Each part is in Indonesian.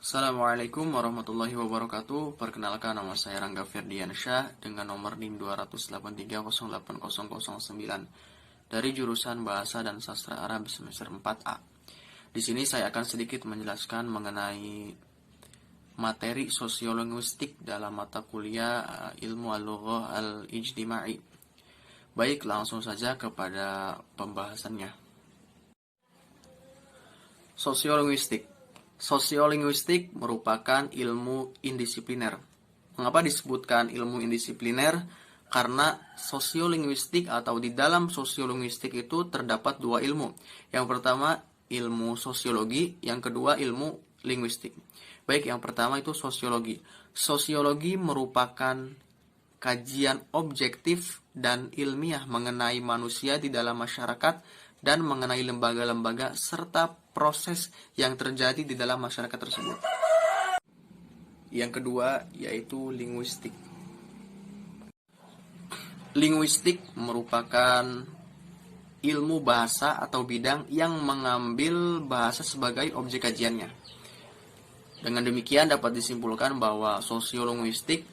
Assalamualaikum warahmatullahi wabarakatuh. Perkenalkan, nama saya Rangga Ferdiansyah dengan nomor NIM 283080009 dari jurusan Bahasa dan Sastra Arab semester 4A. Di sini saya akan sedikit menjelaskan mengenai materi sosiolinguistik dalam mata kuliah Ilmu Al-Lughah Al-Ijtimai. Baik, langsung saja kepada pembahasannya. Sosiolinguistik merupakan ilmu indisipliner. Mengapa disebutkan ilmu indisipliner? Karena sosiolinguistik atau di dalam sosiolinguistik itu terdapat dua ilmu. Yang pertama ilmu sosiologi, yang kedua ilmu linguistik. Baik, yang pertama itu sosiologi. Sosiologi merupakan kajian objektif dan ilmiah mengenai manusia di dalam masyarakat dan mengenai lembaga-lembaga serta proses yang terjadi di dalam masyarakat tersebut. Yang kedua yaitu linguistik. Linguistik merupakan ilmu bahasa atau bidang yang mengambil bahasa sebagai objek kajiannya. Dengan demikian dapat disimpulkan bahwa sosiolinguistik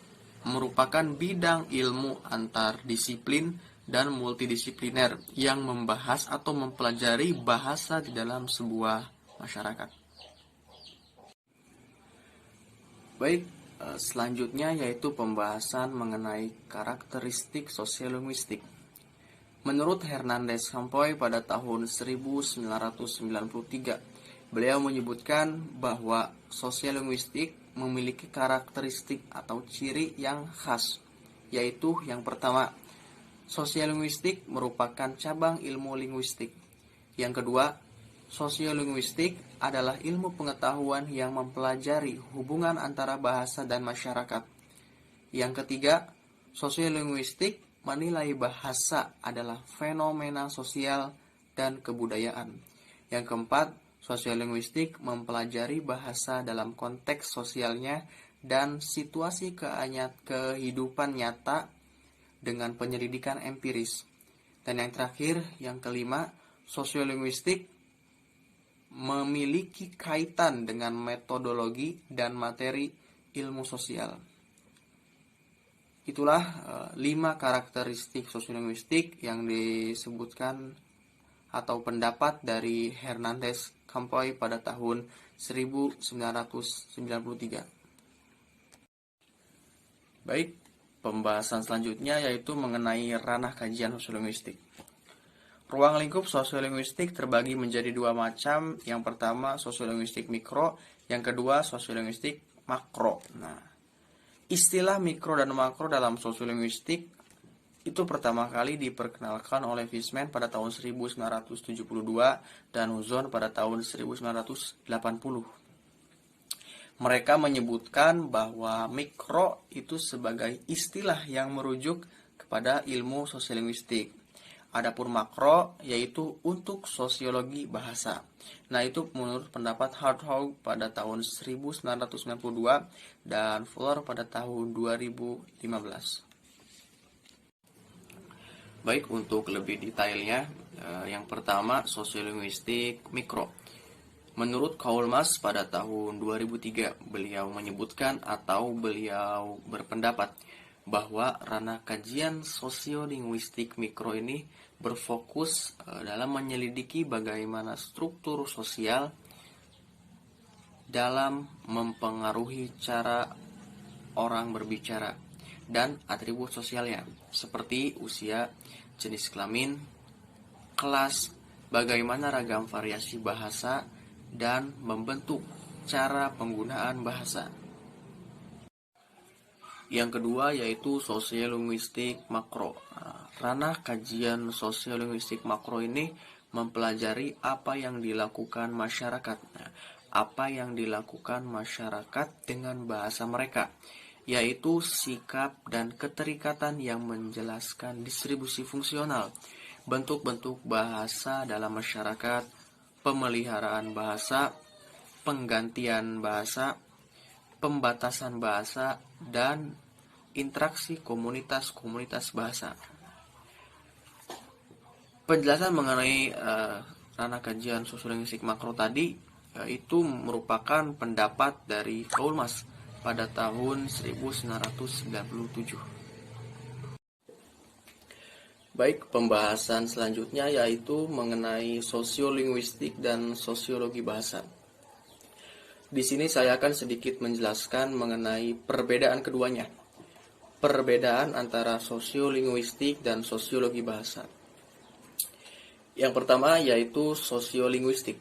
merupakan bidang ilmu antar disiplin dan multidisipliner yang membahas atau mempelajari bahasa di dalam sebuah masyarakat. Baik, selanjutnya yaitu pembahasan mengenai karakteristik sosiolinguistik. Menurut Hernandez Campoy pada tahun 1993, beliau menyebutkan bahwa sosiolinguistik memiliki karakteristik atau ciri yang khas, yaitu yang pertama, sosiolinguistik merupakan cabang ilmu linguistik. Yang kedua, sosiolinguistik adalah ilmu pengetahuan yang mempelajari hubungan antara bahasa dan masyarakat. Yang ketiga, sosiolinguistik menilai bahasa adalah fenomena sosial dan kebudayaan. Yang keempat, sosiolinguistik mempelajari bahasa dalam konteks sosialnya dan situasi kehidupan nyata dengan penyelidikan empiris. Dan yang terakhir, yang kelima, sosiolinguistik memiliki kaitan dengan metodologi dan materi ilmu sosial. Itulah 5 karakteristik sosiolinguistik yang disebutkan atau pendapat dari Hernandez Campoy pada tahun 1993. Baik, pembahasan selanjutnya yaitu mengenai ranah kajian sosiolinguistik. Ruang lingkup sosiolinguistik terbagi menjadi dua macam. Yang pertama sosiolinguistik mikro, yang kedua sosiolinguistik makro. Nah, istilah mikro dan makro dalam sosiolinguistik itu pertama kali diperkenalkan oleh Fishman pada tahun 1972 dan Huzon pada tahun 1980. Mereka menyebutkan bahwa mikro itu sebagai istilah yang merujuk kepada ilmu sosiolinguistik. Adapun makro yaitu untuk sosiologi bahasa. Nah, itu menurut pendapat Hartog pada tahun 1992 dan Fuller pada tahun 2015. Baik, untuk lebih detailnya, yang pertama sosiolinguistik mikro. Menurut Kaulmas pada tahun 2003, beliau menyebutkan atau beliau berpendapat bahwa ranah kajian sosiolinguistik mikro ini berfokus dalam menyelidiki bagaimana struktur sosial dalam mempengaruhi cara orang berbicara dan atribut sosialnya, seperti usia, jenis kelamin, kelas, bagaimana ragam variasi bahasa, dan membentuk cara penggunaan bahasa. Yang kedua yaitu sosiolinguistik makro. Ranah kajian sosiolinguistik makro ini mempelajari apa yang dilakukan masyarakat. Apa yang dilakukan masyarakat dengan bahasa mereka, yaitu sikap dan keterikatan yang menjelaskan distribusi fungsional, bentuk-bentuk bahasa dalam masyarakat, pemeliharaan bahasa, penggantian bahasa, pembatasan bahasa, dan interaksi komunitas-komunitas bahasa. Penjelasan mengenai ranah kajian sosiolinguistik makro tadi itu merupakan pendapat dari Kaul Mas pada tahun 1997. Baik, pembahasan selanjutnya yaitu mengenai sosiolinguistik dan sosiologi bahasa. Di sini saya akan sedikit menjelaskan mengenai perbedaan keduanya. Perbedaan antara sosiolinguistik dan sosiologi bahasa. Yang pertama yaitu sosiolinguistik.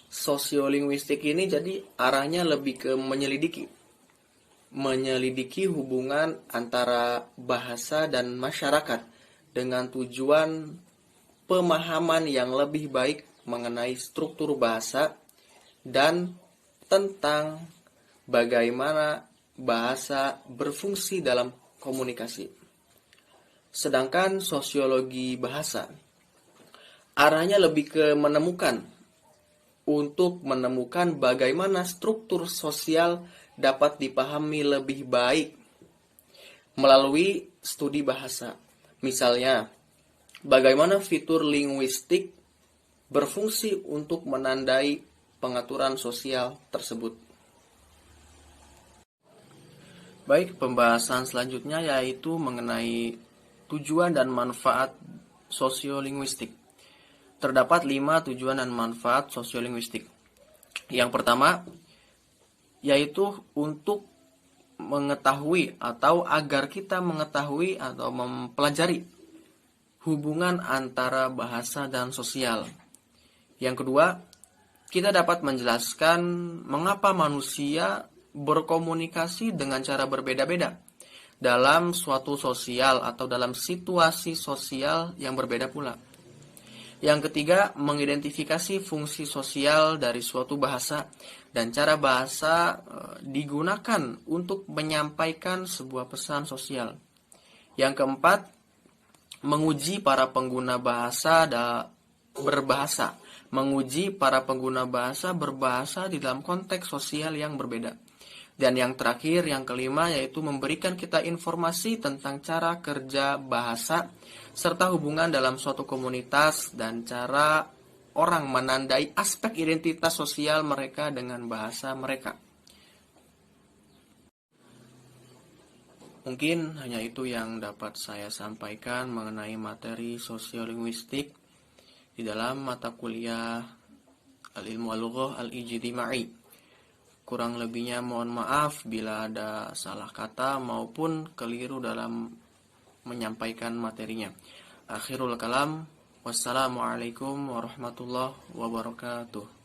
Sosiolinguistik ini jadi arahnya lebih ke menyelidiki hubungan antara bahasa dan masyarakat dengan tujuan pemahaman yang lebih baik mengenai struktur bahasa dan tentang bagaimana bahasa berfungsi dalam komunikasi. Sedangkan sosiologi bahasa arahnya lebih ke menemukan bagaimana struktur sosial dapat dipahami lebih baik melalui studi bahasa. Misalnya, bagaimana fitur linguistik berfungsi untuk menandai pengaturan sosial tersebut. Baik, pembahasan selanjutnya yaitu mengenai tujuan dan manfaat sosiolinguistik. Terdapat 5 tujuan dan manfaat sosiolinguistik. Yang pertama, yaitu untuk mengetahui atau agar kita mengetahui atau mempelajari hubungan antara bahasa dan sosial. Yang kedua, kita dapat menjelaskan mengapa manusia berkomunikasi dengan cara berbeda-beda dalam suatu sosial atau dalam situasi sosial yang berbeda pula. Yang ketiga, mengidentifikasi fungsi sosial dari suatu bahasa dan cara bahasa digunakan untuk menyampaikan sebuah pesan sosial. Yang keempat, menguji para pengguna bahasa berbahasa di dalam konteks sosial yang berbeda. Dan yang terakhir, yang kelima, yaitu memberikan kita informasi tentang cara kerja bahasa serta hubungan dalam suatu komunitas dan cara orang menandai aspek identitas sosial mereka dengan bahasa mereka. Mungkin hanya itu yang dapat saya sampaikan mengenai materi sosiolinguistik di dalam mata kuliah Al-Ilmu Al-Lughah Al-Ijtimai. Kurang lebihnya mohon maaf bila ada salah kata maupun keliru dalam menyampaikan materinya. Akhirul kalam, wassalamualaikum warahmatullahi wabarakatuh.